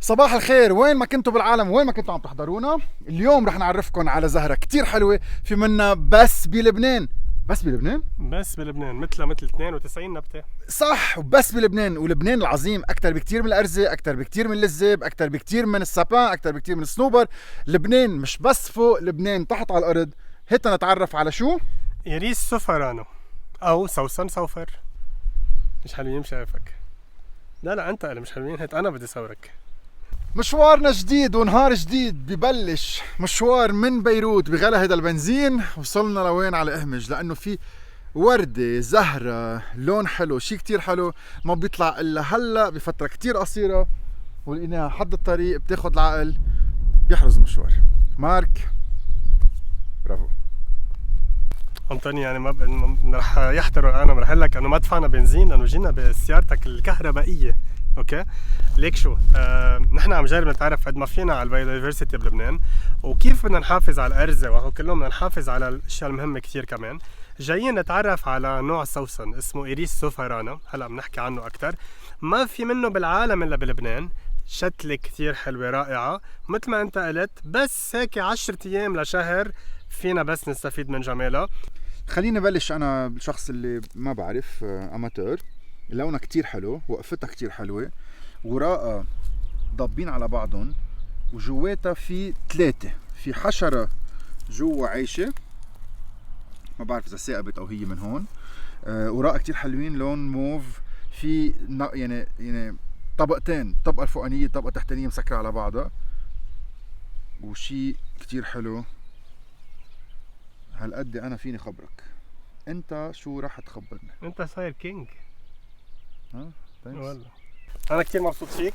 صباح الخير، وين ما كنتوا بالعالم، وين ما كنتوا عم تحضرونا. اليوم رح نعرفكم على زهرة كتير حلوة في منا بس بلبنان. بس بلبنان؟ بس بلبنان مثل 92 نبتة. صح، وبس بلبنان. ولبنان العظيم أكتر بكتير من الأرزة، أكتر بكتير من اللزب، أكتر بكتير من السابان، أكتر بكتير من الصنوبر. لبنان مش بس فوق، لبنان تحت على الأرض. هيتا نتعرف على شو؟ إيريس سوفرانو أو سوسن سوفر. مش حلوين شايفك؟ لا أنت اللي مش حلوين، هيك أنا بدي صورك. مشوارنا جديد ونهار جديد ببلش. مشوار من بيروت بغلا هيدا البنزين. وصلنا لوين؟ على اهمج، لانه في وردة زهرة لون حلو، شي كتير حلو، ما بيطلع الا هلا بفترة كتير قصيرة، ولقيناها حد الطريق بتاخد العقل بيحرز المشوار. مارك برافو. أنطوني يعني ما رح يحتروا أنا رح أقول لك إنه ما دفعنا بنزين لأنه جينا بسيارتك الكهربائية. اوكي ليك شو نحن عم نجرب نتعرف قد ما فينا على البايودايفرسيتي بلبنان، وكيف بدنا نحافظ على الارزه، وهو كلهم بدنا نحافظ على الاشياء المهمه كثير. كمان جايين نتعرف على نوع سوسن اسمه إيريس سوفرانا، هلا بنحكي عنه اكثر. ما في منه بالعالم الا بلبنان، شتله كثير حلوه رائعه، مثل ما انت قلت بس هيك 10 ايام لشهر فينا بس نستفيد من جمالها. خليني بلش انا بالشخص اللي ما بعرف، اماتور. لونها كتير حلو، وقفتها كتير حلوة، وراءها ضابين على بعضهم، وجواتها في 3 في حشرة جوا عايشة، ما بعرف إذا ثاقبت أو هي من هون. وراءها كتير حلوين، لون موف، في يعني طبقتين، الطبقة الفوقانية الطبقة التحتانية مسكرة على بعضها، وشي كتير حلو. هالقد أنا فيني خبرك، أنت شو راح تخبرنا؟ انت صاير كينج. ها؟ والله انا كثير مبسوط فيك،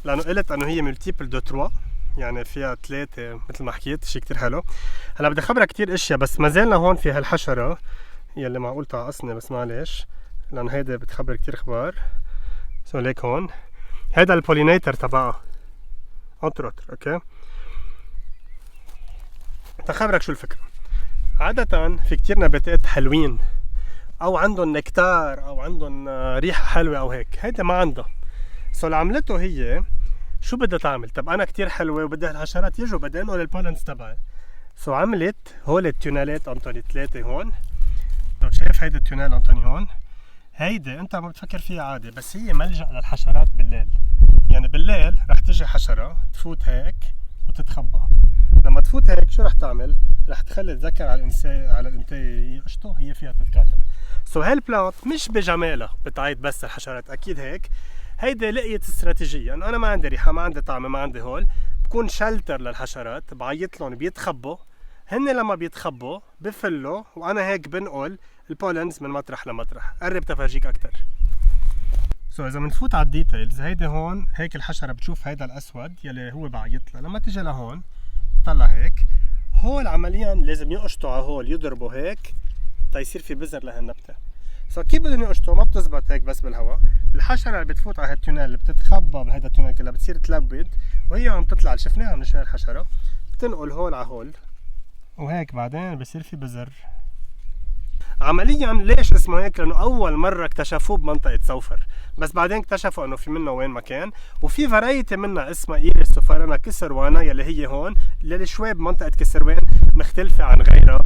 لانه قلت انه هي ملتيبل دو 3، يعني فيها 3 مثل ما حكيت، شيء كثير حلو. هلا بدي اخبرك كثير اشياء، بس ما زلنا هون في هالحشره يلي معقول تعقصني، بس معلش لانه هيدا بتخبر كثير اخبار. سو ليك هون هيدا البولينيتر تبعها اطرطر. اوكي تخبرك شو الفكره. عاده في كثير نباتات حلوين او عندهم نكتار او عندهم ريحه حلوه او هيك، هيدا ما عندها. سو اللي عملته هي شو بدها تعمل؟ طب انا كتير حلوه وبدها الحشرات يجوا بدل انقل البولنز تبعي. سو عملت هول التونالات انطوني 3 هون. طب شايف هيدا التونال انطوني هون؟ هيدا انت ما بتفكر فيها عادي، بس هي ملجأ للحشرات بالليل. يعني بالليل رح تجي حشره تفوت هيك وتتخبى. لما تفوت هيك شو رح تعمل؟ رح تخلي الذكر على الانثى يقشطه، هي فيها تتكاثر. سو هالبلانت مش بجمالها بتعيد بس الحشرات، اكيد هيك. هيدا لقيت استراتيجية انه انا ما عندي ريحة، ما عندي طعمة، ما عندي هول، بكون شلتر للحشرات، بعيط لهم بيتخبوا. هن لما بيتخبوا بفلوا، وانا هيك بنقل البولنز من مطرح لمطرح. قرب تفرجيك اكتر. سو اذا بنفوت على الديتيلز، هيدا هون هيك الحشرة بتشوف هيدا الاسود يلي هو بعيط له. لما تيجي لهون طلع هيك، هول عمليا لازم يقشطوا على هول، يضربوا هيك تيصير في بذر لهالنبتة. سو كيف بدهم يقشطوا؟ ما بتزبط هيك بس بالهواء. الحشرة اللي بتفوت على هالتونال اللي بتتخبى بهيدا التونال كلها بتصير تلبد، وهي عم تطلع اللي شفناها من شوي الحشرة بتنقل هول على هول، وهيك بعدين بصير في بذر. عمليا ليش اسمه هيك؟ لانه اول مرة اكتشفوه بمنطقة سوفر، بس بعدين اكتشفوا انه في منه وين ما كان، وفي فرايتي منها اسمها إيريس سوفرانا كسروانا يلي هي هون، اللي شوي بمنطقة كسروان مختلفة عن غيرها.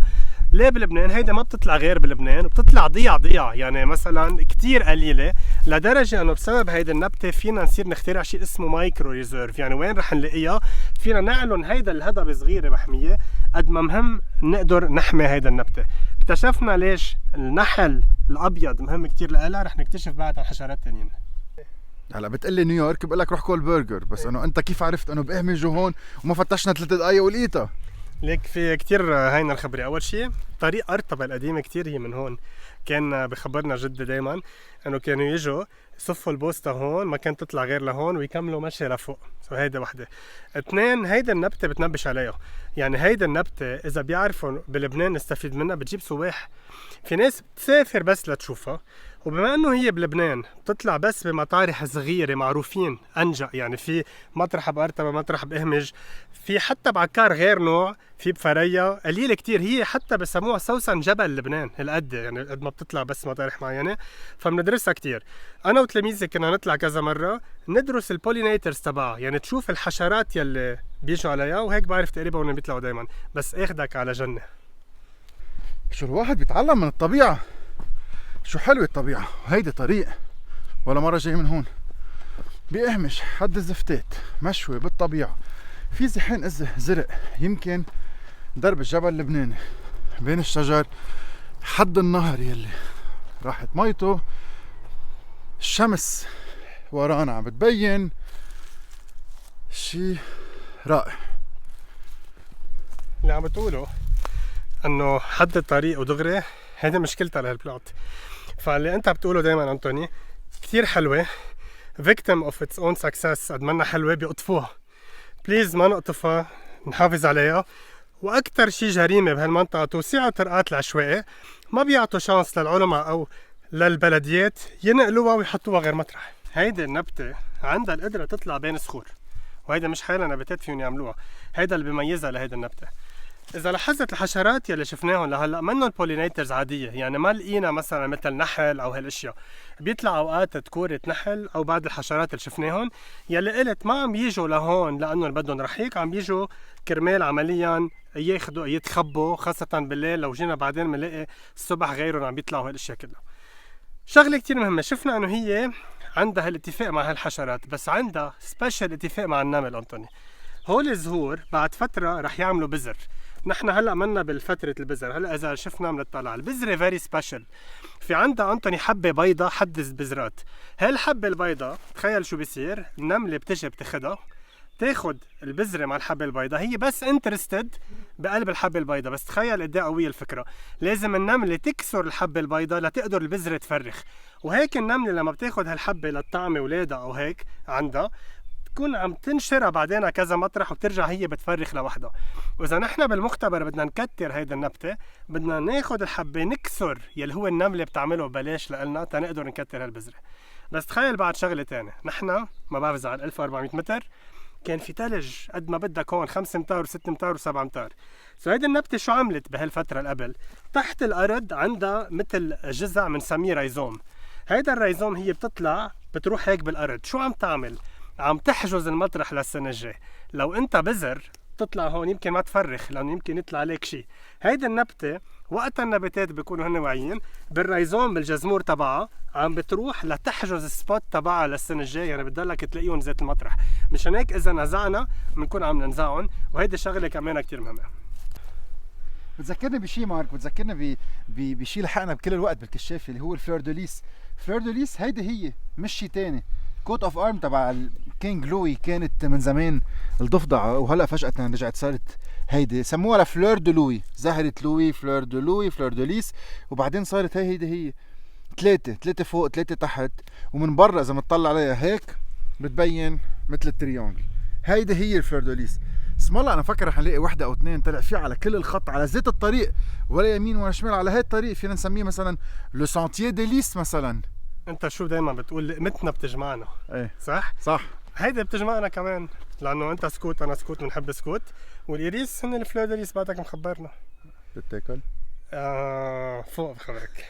ليه بلبنان؟ هيدا ما بتطلع غير بلبنان، وبتطلع ضيع يعني مثلا كتير قليلة، لدرجة انه بسبب هيدا النبتة فينا نصير نخترع شيء اسمه مايكرو ريزيرف. يعني وين رح نلاقيها؟ فينا نعلن هيدا الهضبة صغيرة محمية قد ما مهم نقدر نحمي هيدا النبتة. اكتشفنا ليش النحل الابيض مهم كتير لها، رح نكتشف بعد عن حشرات تانيين. هلا بتقلي نيويورك بقول لك روح كول برجر، بس انه انت كيف عرفت انه باهمج هون وما فتشنا 3 دقايق ولقيتها؟ ليك في كتير هينا الخبرة. أول شيء طريق أرطبة القديمة كتير هي من هون. كان بخبرنا جدي دايما إنه كانوا يجوا يصفوا البوسطة هون، ما كانت تطلع غير لهون، ويكملوا مشي لفوق. سو هيدا وحدة. 2 هيدا النبتة بتنبش عليها. يعني هيدا النبتة إذا بيعرفوا بلبنان نستفيد منها بتجيب سواح. في ناس بتسافر بس لتشوفها، وبما انه هي بلبنان بتطلع بس بمطارح صغيره معروفين انجا، يعني في مطرح بارتبا، مطرح باهمج، في حتى بعكار غير نوع، في بفريا قليله كتير. هي حتى بسموها سوسن جبل لبنان هالقد، يعني قد ما بتطلع بس مطارح معينه، فبندرسها كتير. انا وتلاميذي كنا نطلع كذا مره ندرس البولينيترز تبعها، يعني تشوف الحشرات يلي بيجوا عليها، وهيك بعرف تقريبا وين بيطلعوا دائما. بس اخدك على جنه. شو الواحد بيتعلم من الطبيعة، شو حلوة الطبيعة. وهيدي طريق ولا مرة جاي من هون بأهمش حد الزفتات مشوي بالطبيعة، في زحين زرق، يمكن درب الجبل اللبناني بين الشجر، حد النهر يلي راحت ميته، الشمس ورانا عم بتبين، شي رائع. اللي عم بتقوله انه حد الطريق ودغري، هيدي مشكلتها لهالبلوت. فاللي انت بتقوله دايما انطوني كتير حلوه، victim of its own success. قد منا حلوه بيقطفوها، بليز ما نقطفها، نحافظ عليها. واكثر شيء جريمه بهالمنطقه توسيع الطرقات العشوائيه، ما بيعطوا شانس للعلماء او للبلديات ينقلوها ويحطوها غير مطرح. هيدي النبته عندها القدره تطلع بين صخور، وهيدا مش حالة نباتات فيهم يعملوها، هيدا اللي بيميزها لهيدا النبته. إذا لاحظت الحشرات يلي شفناهم لهلا منهم بولينيترز عادية، يعني ما لقينا مثلا مثل نحل أو هالأشياء. بيطلع أوقات تكورة نحل أو بعض الحشرات اللي شفناهم يلي قلت ما عم يجوا لهون لأنه بدهم رحيق، عم يجوا كرمال عمليا ياخدوا يتخبوا، خاصة بالليل. لو جينا بعدين بنلاقي الصبح غيرهم عم بيطلعوا هالأشياء كلها. شغلة كتير مهمة، شفنا إنه هي عندها الاتفاق مع هالحشرات، بس عندها سبيشال اتفاق مع النمل. أنطوني هول الزهور بعد فترة رح يعملوا بذر. نحن هلا منا بالفترة البذر، هلا إذا شفنا بنطلع البذرة فيري سبيشال. في عندها أنطوني حبة بيضة حد البذرات. هالحبة البيضة تخيل شو بيصير، النملة بتجي بتاخدها، تاخد البذرة مع الحبة البيضة، هي بس انترستد بقلب الحبة البيضة. بس تخيل قد ايه قوية الفكرة، لازم النملة تكسر الحبة البيضة لتقدر البذرة تفرخ. وهيك النملة لما بتاخد هالحبة للطعمة ولادها أو هيك عندها، تكون عم تنشرها بعدين كذا مطرح وبترجع هي بتفرخ لوحدها. واذا نحن بالمختبر بدنا نكتر هيدا النبته، بدنا ناخد الحبه نكسر يلي هو النمله بتعمله ببلاش لنا تنقدر نكتر هالبذره. بس تخيل بعد شغله تانية، نحن ما بعرف اذا على 1400 متر كان في تلج قد ما بدك هون، 5 امتار و6 امتار و7 امتار. هيدي النبته شو عملت بهالفتره اللي قبل؟ تحت الارض عندها مثل جذع بنسميه ريزوم. هيدا الريزوم هي بتطلع بتروح هيك بالارض، شو عم تعمل؟ عم تحجز المطرح للسنة الجاي. لو انت بذر تطلع هون يمكن ما تفرخ، لانه يمكن يطلع عليك شيء. هيدي النبتة وقت النباتات بيكونوا هن واعيين بالريزوم بالجزمور تبعها، عم بتروح لتحجز السبوت تبعها للسنة الجاي، يعني بتضلك تلاقيهم ذات المطرح. مشان هيك اذا نزعنا بنكون عم ننزعهم، وهيدي شغلة كمان كتير مهمة. بتذكرني بشيء مارك، بتذكرني بشيء لحقنا بكل الوقت بالكشاف اللي هو الفلور دوليس. فلور دوليس هيدي هي مش شيء تاني، كوت اوف ارم تبع الكينج لوي، كانت من زمان الضفدعه وهلا فجاه رجعت صارت هيدي، سموها لفلور دو لوي، زهرة لوي، فلور دو لوي، فلور دوليس، وبعدين صارت هي ثلاثه فوق ثلاثه تحت، ومن برا اذا بتطلع عليها هيك بتبين مثل التريونجل. هيدي هي الفلور دوليس. اسم الله انا فكر رح نلاقي وحده او اثنين طلع فيها على كل الخط على زيت الطريق، ولا يمين ولا شمال، على هاي الطريق فينا نسميه مثلا لو سانتيي دي ليس مثلا. انت شو دايما بتقول لقمتنا بتجمعنا، ايه صح؟ صح. هيدي بتجمعنا كمان، لانه انت سكوت انا سكوت بنحب سكوت، والإيريس هن الفلور دوليس بعدك مخبرنا. بتاكل؟ فوق بخبرك.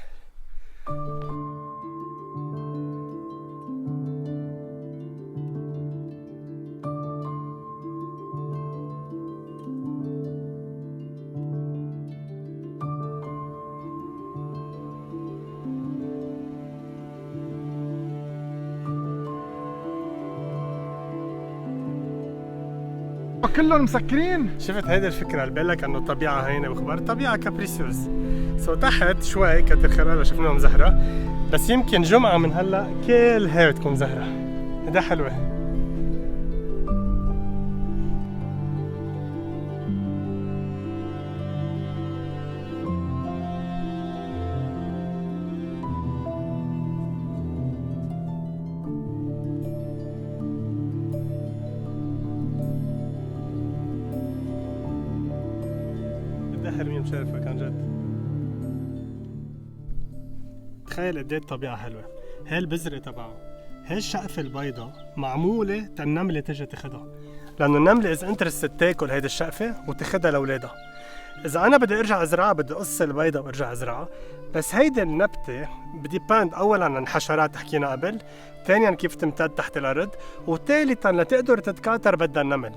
كلهم مسكرين. شفت هيدي الفكرة اللي بقول انه الطبيعة هينة بخبر، الطبيعة كابريسيوس. تحت شوي كتر خيرها شفناهم زهرة، بس يمكن جمعة من هلا كل هاي تكون زهرة. هيدا حلوة. حلوين مشرفك عن جد. تخيل قد ايه الطبيعة حلوة. هاي البذرة تبعه، هاي الشقفة البيضة معمولة النملة تجي تاخدها، لأنه النملة إذا انترست تاكل هيدي الشقفة وتاخدها لأولادها. إذا أنا بدي أرجع أزرعها بدي أقص البيضة وأرجع أزرعها. بس هيدي النبتة بدي باند أولاً عن الحشرات حكينا قبل، ثانياً كيف تمتد تحت الأرض، وثالثاً لتقدر تتكاثر بدها النمل.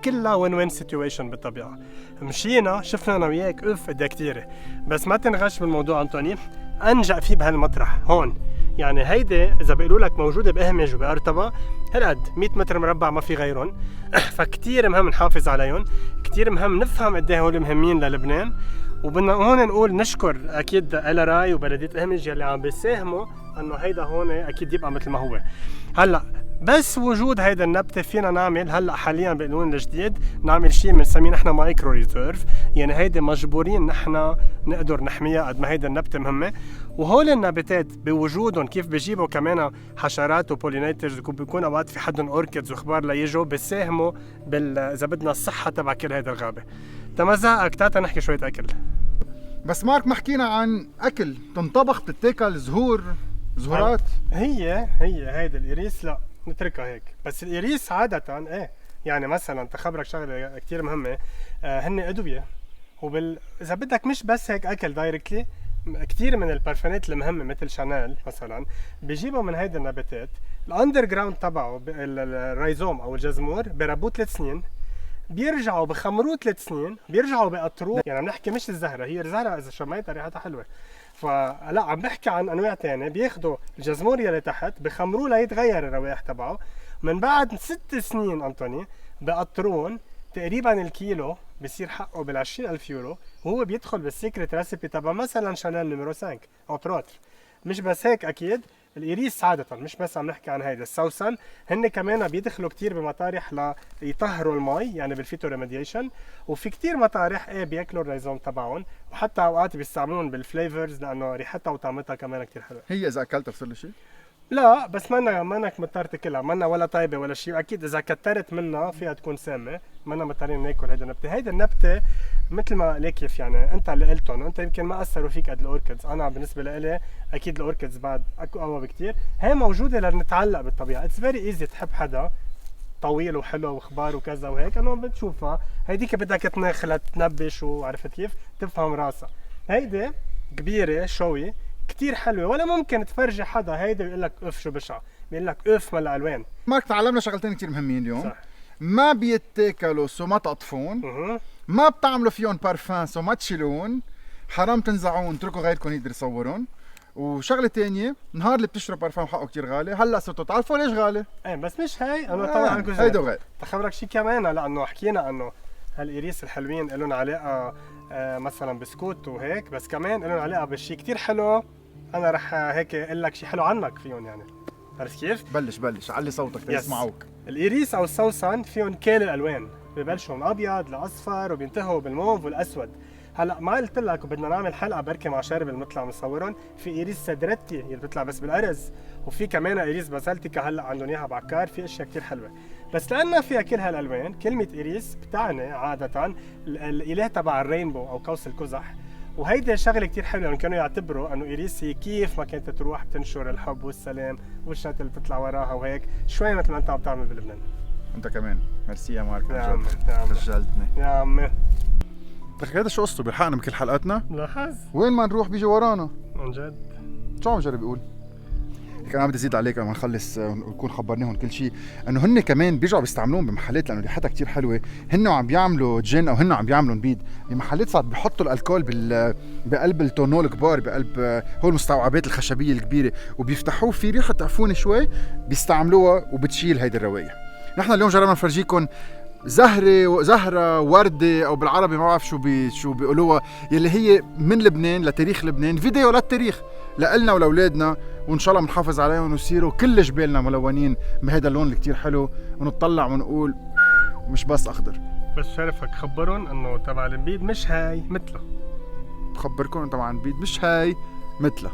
كلها وين وين سيتويشن بالطبيعة. مشينا شفنا أنا وياك قد كتيرة، بس ما تنغش بالموضوع أنطوني. أنجأ فيه بهالمطرح هون، يعني هيدي إذا بيقولوا لك موجودة بأهمج وبأرتبة هالقد 100 متر مربع ما في غيرهم. فكتير مهم نحافظ عليهم، كتير مهم نفهم قد ايه هول مهمين للبنان. وبدنا هون نقول نشكر اكيد LRI وبلديه اهمج يلي عم بيساهموا انه هيدا هون اكيد يبقى مثل ما هو. هلا بس وجود هيدا النبته فينا نعمل هلا حاليا بالقانون الجديد نعمل شيء بنسميه نحن مايكرو ريزيرف، يعني هيدي مجبورين نحن نقدر نحميها قد ما هيدا النبته مهمه. وهول النباتات بوجودهم كيف بيجيبوا كمان حشرات وبولينيترز، وبيكون اوقات في حدهم اوركيدز وخبار ليجوا بيساهموا اذا بدنا الصحه تبع كل هيدا الغابه. تمزقك تاتا نحكي شويه اكل. بس مارك ما حكينا عن اكل تنطبخ بتتاكل زهورات. هي هيدا الإريس لا نتركها هيك. بس الإريس عادة ايه يعني مثلا تخبرك شغله كتير مهمه، هن ادويه. اذا بدك مش بس هيك اكل دايركتلي، كتير من البارفانات المهمه مثل شانيل مثلا بيجيبوا من هيدا النباتات. الاندر جراوند تبعه الريزوم او الجزمور بربوه 3 سنين، بيرجعوا بخمروه 3 سنين، بيرجعوا بقطروه. يعني عم نحكي مش الزهره، هي الزهره اذا شميتها ريحتها حلوه. فلا عم بحكي عن انواع ثانيه، بياخذوا الجزمور يلي تحت بخمروه ليتغير الروائح تبعه. من بعد 6 سنين انطوني بقطرون تقريبا الكيلو بصير حقه بال20,000 يورو، وهو بيدخل بالسيكريت ريسيبي تبع مثلا شانيل نيميرو 5 او تروتر. مش بس هيك اكيد الإريس عادة مش بس عم نحكي عن هيدا السوسن، هن كمان بيدخلوا كتير بمطارح ليطهروا المي يعني بالفيتو ريميديشن. وفي كتير مطارح ايه بياكلوا الريزوم تبعهم، وحتى اوقات بيستعملون بالفليفرز لانه ريحتها وطعمتها كمان كتير حلوه. هي اذا اكلتها بصير لي شيء؟ لا بس منك مضطر تاكلها، منا ولا طيبه ولا شيء. اكيد اذا كترت منها فيها تكون سامه، منا مضطرين ناكل هيدا النبته. هيدا النبته مثل ما ليكيف يعني انت اللي قلتهم، وانت يمكن ما اثروا فيك قد الاوركيدز. انا بالنسبه لإلي اكيد الاوركيدز بعد اقوى بكثير. هي موجوده لنتعلق بالطبيعه. اتس فيري ايزي تحب حدا طويل وحلو وخبار وكذا وهيك، انه بتشوفها هيديك بدك تناخلها تنبش وعرفت كيف تفهم راسها. هيدي كبيره شوي كتير حلوه، ولا ممكن تفرجي حدا هيدا بيقول لك اف شو بشعه، بيقول لك اف مال الوان. مارك تعلمنا شغلتين كتير مهمين اليوم. صح. ما بيتاكلوا سو ما تقطفون، ما بتعملوا فيهم بارفان سو ما تشيلون، حرام تنزعون اتركوا غيركم يقدر يصورون. وشغله ثانيه، نهار اللي بتشرب بارفان حقه كتير غالي. هلا صرتوا تعرفوا ليش غالي؟ ايه بس مش هي، انا طبعا هيدا غير. تخبرك شيء كمان، لانه حكينا انه هالإريس الحلوين لهم علاقه مثلا بسكوت وهيك، بس كمان لهم علاقه بشيء كتير حلو. انا رح هيك اقول لك شيء حلو عنك فيهم يعني. عرفت كيف؟ بلش علي صوتك ليسمعوك. الإريس او السوسن فيهم كل الالوان، ببلشوا من ابيض لاصفر وبينتهوا بالموف والاسود. هلا ما قلت لك وبدنا نعمل حلقه بركي مع شارب اللي بنطلع بنصورهم. في إريس سدرتي اللي بتطلع بس بالارز، وفي كمان إريس بازلتيكا هلا عندهم اياها بعكار. في اشياء كثير حلوه، بس لانها فيها كل هالالوان كلمه إريس بتعني عاده الاله تبع الرينبو او قوس القزح. وهيدا شغله كثير حلوه، كانوا يعتبروا انه إريس هي كيف ما كانت تروح تنشر الحب والسلام والشات اللي بتطلع وراها وهيك، شوي مثل ما انت عم تعمل بلبنان. انت كمان ميرسي يا مارك، يا عمي رجلتني يا عمي. لك هذا شو قصته بيلحقنا بكل حلقاتنا؟ لاحظ وين ما نروح بيجي ورانا عن جد. شو عم جرب يقول؟ كمان بدي ازيد عليك لما نخلص ونكون خبرناهم كل شيء، انه هن كمان بيرجعوا بيستعملوهم بمحلات لانه ريحتها كتير حلوه. هن عم بيعملوا جين او هن عم بيعملوا نبيد بمحلات، صارت بيحطوا الالكول بقلب التونول الكبار، بقلب هو المستوعبات الخشبيه الكبيره، وبيفتحوه في ريحه تعفونه شوي، بيستعملوها وبتشيل هيدي الروائح. نحن اليوم جربنا نفرجيكم زهرة وردة او بالعربي ما بعرف شو بيقولوها، يلي هي من لبنان لتاريخ لبنان، فيديو للتاريخ لنا ولاولادنا، وان شاء الله بنحافظ عليهم ويصيروا كل جبالنا ملونين بهذا اللون اللي كتير حلو، ونطلع ونقول مش بس اخضر. بس شرفك خبرهم انه تبع النبيد مش هاي مثله. بخبركم طبعا البيض مش هاي مثله.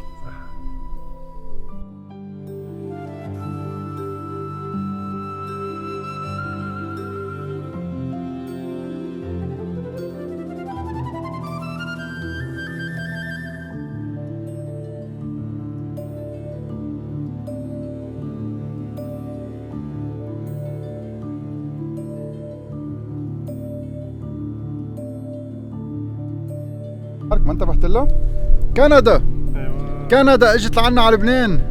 ما انتبهت لها؟ كندا ايوه كندا اجت لعنا على لبنان.